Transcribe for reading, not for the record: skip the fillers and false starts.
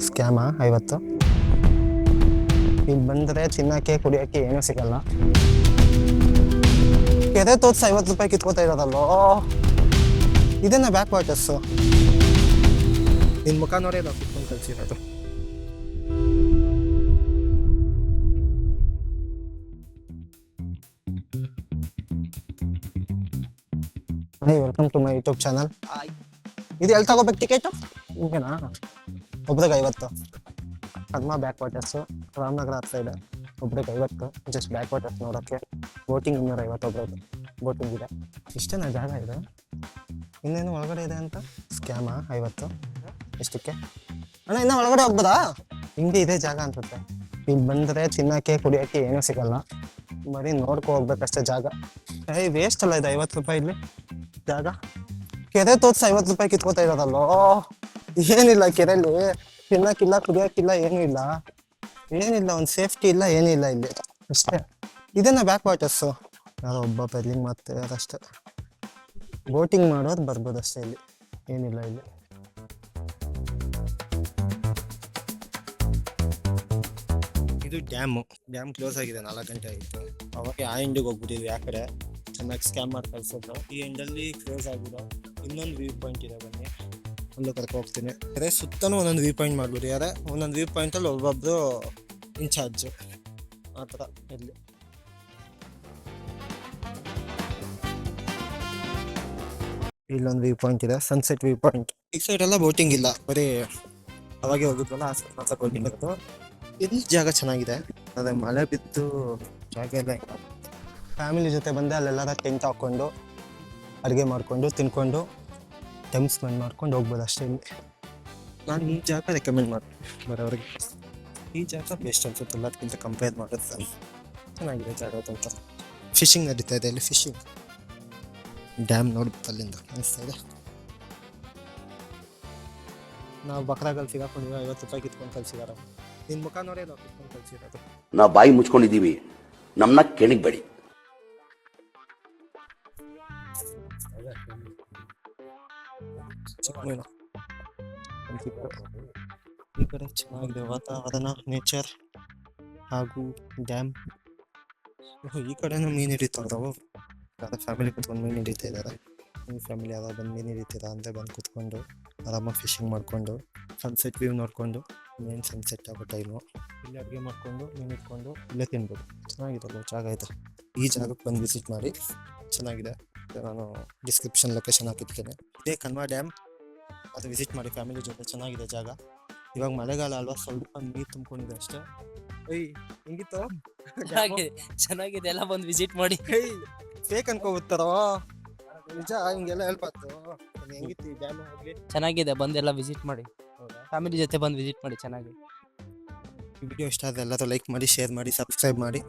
ಸ್ಕ್ಯಾಮಾ 50 ಇಲ್ಲಿ ಬಂದರೆ ತಿನ್ನಕ್ಕೆ ಕುಡಿಯೋಕ್ಕೆ ಏನೂ ಸಿಗಲ್ಲ. ಕೆರೆ ತೋರಿಸಿ 50 ರೂಪಾಯಿ ಕಿತ್ಕೋತಾ ಇರೋದಲ್ಲೋ. ಇದನ್ನ ಬ್ಯಾಕ್ ವಾಟರ್ಸು. ನಿನ್ನ ಮುಖ ನೋಡಿ ನಾವು ಕಿತ್ಕೊಂಡು ಕಳಿಸಿರೋದು. Welcome to my YouTube channel. ಇದು ಎಲ್ಲಿ ತಗೋಬೇಕು ಟಿಕೆಟು? ಹಿಂಗೇನಾ? ಒಬ್ರಿಗೆ 50. ಕರ್ಮ ಬ್ಯಾಕ್ ವಾಟರ್ಸು, ರಾಮನಗರ ಹತ್ರ ಇದೆ. ಒಬ್ರಿಗೆ 50 ಜಸ್ಟ್ ಬ್ಯಾಕ್ ವಾಟರ್ಸ್ ನೋಡೋಕ್ಕೆ. ಬೋಟಿಂಗ್ 250 ಒಬ್ರಿಗೆ ಬೋಟಿಂಗ್ ಇದೆ. ಇಷ್ಟೇನಾ ಜಾಗ ಇದೆ? ಇನ್ನೇನು ಒಳಗಡೆ ಇದೆ ಅಂತ? ಸ್ಕ್ಯಾಮಾ 50 ಎಷ್ಟಕ್ಕೆ ಅಣ್ಣ? ಇನ್ನೂ ಒಳಗಡೆ ಹೋಗ್ಬೋದಾ? ಹಿಂಗೆ ಇದೆ ಜಾಗ ಅನ್ಸುತ್ತೆ. ಇಲ್ಲಿ ಬಂದರೆ ತಿನ್ನಕ್ಕೆ ಕುಡಿಯೋಕ್ಕೆ ಏನೂ ಸಿಗಲ್ಲ, ಬರೀ ನೋಡ್ಕೊ ಹೋಗ್ಬೇಕಷ್ಟೇ ಜಾಗ. ವೇಸ್ಟ್ ಅಲ್ಲ ಇದು 50 ರೂಪಾಯಿ ಇಲ್ಲಿ ಜಾಗ. ಕೆರೆ ತೋರಿಸಿ 50 ರೂಪಾಯಿ ಕಿತ್ಕೋತಾ ಇರೋದಲ್ಲೋ. ಏನಿಲ್ಲ ಕೆರೆಯಲ್ಲಿ, ತಿನ್ನಕ್ಕಿಲ್ಲ ಕುಡಿಯೋಕ್ಕಿಲ್ಲ ಏನೂ ಇಲ್ಲ, ಏನಿಲ್ಲ, ಒಂದು ಸೇಫ್ಟಿ ಇಲ್ಲ, ಏನಿಲ್ಲ ಇಲ್ಲಿ ಅಷ್ಟೇ. ಇದನ್ನ ಬ್ಯಾಕ್ ವಾಟರ್ಸು. ಯಾರೋ ಒಬ್ಬ ಪೆಡ್ಲಿಂಗ್ ಮತ್ತೆ ಅದಷ್ಟೇ. ಬೋಟಿಂಗ್ ಮಾಡೋದು ಬರ್ಬೋದು ಅಷ್ಟೇ, ಇಲ್ಲಿ ಏನಿಲ್ಲ. ಇಲ್ಲಿ ಇದು ಡ್ಯಾಮ್ ಕ್ಲೋಸ್ ಆಗಿದೆ, 4 ಗಂಟೆ ಆಯಿತು. ಅವಾಗ ಆ ಎಂಡಿಗೆ ಹೋಗ್ಬಿಟ್ಟಿದ್ವಿ, ಆ ಕಡೆ ಚೆನ್ನಾಗಿ ಸ್ಕ್ಯಾಮ್ ಮಾಡಿ ಕಳ್ಸೋದು. ಈ ಎಂಡಲ್ಲಿ ಕ್ಲೋಸ್ ಆಗಿರೋ ಇನ್ನೊಂದು ವ್ಯೂ ಪಾಯಿಂಟ್ ಇದೆ, ಬನ್ನಿ ಅಲ್ಲೂ ಕರ್ಕೊ ಹೋಗ್ತೀನಿ. ಅದೇ ಸುತ್ತಲೂ ಒಂದೊಂದು ವ್ಯೂ ಪಾಯಿಂಟ್ ಮಾಡ್ಬಿಟ್ಟಿದ್ದಾರೆ. ಒಂದೊಂದು ವ್ಯೂ ಪಾಯಿಂಟಲ್ಲಿ ಒಬ್ಬೊಬ್ರು ಇನ್ಚಾರ್ಜು ಆ ಥರ. ಇಲ್ಲಿ ಇಲ್ಲೊಂದು ವ್ಯೂ ಪಾಯಿಂಟ್ ಇದೆ, ಸನ್ಸೆಟ್ ವ್ಯೂ ಪಾಯಿಂಟ್. ಈ ಸೈಡ್ ಎಲ್ಲ ಬೋಟಿಂಗ್ ಇಲ್ಲ, ಬರೀ ಅವಾಗೆ ಹೋಗಿದ್ವಲ್ಲ ಆ ಸೈಡ್ ಮಾತ್ರ ಬೋಟಿಂಗ್ ಇತ್ತು. ಇಲ್ಲಿ ಜಾಗ ಚೆನ್ನಾಗಿದೆ, ಅದೇ ಮಳೆ ಬಿದ್ದು ಜಾಗ ಎಲ್ಲ. ಫ್ಯಾಮಿಲಿ ಜೊತೆ ಬಂದೆ ಅಲ್ಲೆಲ್ಲರ ಟೆಂಟ್ ಹಾಕ್ಕೊಂಡು ಅಡುಗೆ ಮಾಡಿಕೊಂಡು ತಿನ್ಕೊಂಡು ಟೈಮ್ ಸ್ಪೆಂಡ್ ಮಾಡ್ಕೊಂಡು ಹೋಗ್ಬೋದು ಅಷ್ಟೇ. ಇಲ್ಲಿ ನಾನು ಈ ಜಾಗ ರೆಕಮೆಂಡ್ ಮಾಡ್ತೀನಿ ಬರೋವ್ರಿಗೆ. ಈ ಜಾಗ ಬೆಸ್ಟ್ ಅನ್ಸುತ್ತೆ ಎಲ್ಲದಕ್ಕಿಂತ ಕಂಪೇರ್ ಮಾಡಿದ್ರೆ. ಚೆನ್ನಾಗಿದೆ ಜಾಗ ಅಂತ. ಫಿಶಿಂಗ್ ನಡೀತಾ ಇದೆ ಇಲ್ಲಿ, ಫಿಶಿಂಗ್. ಡ್ಯಾಮ್ ನೋಡ್ಬಿಟ್ಟು ಅಲ್ಲಿಂದ ಅನಿಸ್ತಾ ಇದೆ. ನಾವು ಬಕ್ರಾಗಲ್ಲಿ ಸಿಗಾಕೊಂಡಿದ್ದೀವಿ, 50 ರೂಪಾಯಿ ಕಿತ್ಕೊಂಡು ಕಳ್ಸಿದಾರೆ. ನಿನ್ನ ಮುಖ ನೋಡಿ ನಾವು ಕಿತ್ಕೊಂಡು ಕಳ್ಸಿರೋದು. ನಾವು ಬಾಯಿ ಮುಚ್ಕೊಂಡಿದ್ದೀವಿ, ನಮ್ಮನ್ನ ಕೆಣಿಗ್ಬೇಡಿ. ಈ ಕಡೆ ಚೆನ್ನಾಗಿದೆ ವಾತಾವರಣ, ನೇಚರ್ ಹಾಗೂ ಡ್ಯಾಮ್. ಈ ಕಡೆನೂ ಮೀನು ಹಿಡಿತಾವ್ರವು. ಫ್ಯಾಮಿಲಿ ಕುತ್ಕೊಂಡು ಮೀನು ಹಿಡಿತಾ ಇದ್ದಾರೆ. ನಿಮ್ಮ ಫ್ಯಾಮಿಲಿ ಯಾವಾಗ ಬಂದು ಮೀನು ಹಿಡಿತೀರಾ ಅಂದರೆ ಬಂದು ಕುತ್ಕೊಂಡು ಆರಾಮಾಗಿ ಫಿಶಿಂಗ್ ಮಾಡಿಕೊಂಡು ಸನ್ಸೆಟ್ ವ್ಯೂ ನೋಡಿಕೊಂಡು, ಮೇನ್ ಸನ್ಸೆಟ್ ಆಗೋ ಟೈಮು ಇಲ್ಲಿ ಅಡುಗೆ ಮಾಡಿಕೊಂಡು ಮೀನು ಇಟ್ಕೊಂಡು ಇಲ್ಲೇ ತಿನ್ಬೋದು. ಚೆನ್ನಾಗಿರಲ್ಲ ಜಾಗ ಇದೆ. ಈ ಜಾಗಕ್ಕೆ ಬಂದು ವಿಸಿಟ್ ಮಾಡಿ, ಚೆನ್ನಾಗಿದೆ. ನಾನು ಡಿಸ್ಕ್ರಿಪ್ಷನ್ ಲೊಕೇಶನ್ ಹಾಕಿರ್ತೇನೆ. ಇದೇ ಕನ್ವಾ ಡ್ಯಾಮ್, ಅದು ವಿಸಿಟ್ ಮಾಡಿ ಫ್ಯಾಮಿಲಿ ಜೊತೆ. ಚೆನ್ನಾಗಿದೆ ಜಾಗ. ಇವಾಗ ಮಳೆಗಾಲ ಅಲ್ವಾ, ಸ್ವಲ್ಪ ನೀರು ತುಂಬ್ಕೊಂಡಿದೆ ಅಷ್ಟೇ. ಹೆಂಗಿತ್ತು? ಚೆನ್ನಾಗಿದೆ, ಎಲ್ಲ ಬಂದು ವಿಸಿಟ್ ಮಾಡಿ. ಫೇಕ್ ಅನ್ಕೋಬಿಡ್ತಾರೋ, ನಿಜ ಹಿಂಗೆಲ್ಲ ಹೇಳ್ಬಾರ್ದು. ಹೆಂಗಿತ್ತು ಈ ಡ್ಯಾಮ್? ಹೋಗ್ಲಿ, ಚೆನ್ನಾಗಿದೆ, ಬಂದೆಲ್ಲ ವಿಸಿಟ್ ಮಾಡಿ. ಫ್ಯಾಮಿಲಿ ಜೊತೆ ಬಂದು ವಿಸಿಟ್ ಮಾಡಿ, ಚೆನ್ನಾಗಿ. ಈ ವಿಡಿಯೋ ಇಷ್ಟ ಆದರೆ ಎಲ್ಲರೂ ಲೈಕ್ ಮಾಡಿ, ಶೇರ್ ಮಾಡಿ, ಸಬ್ಸ್ಕ್ರೈಬ್ ಮಾಡಿ.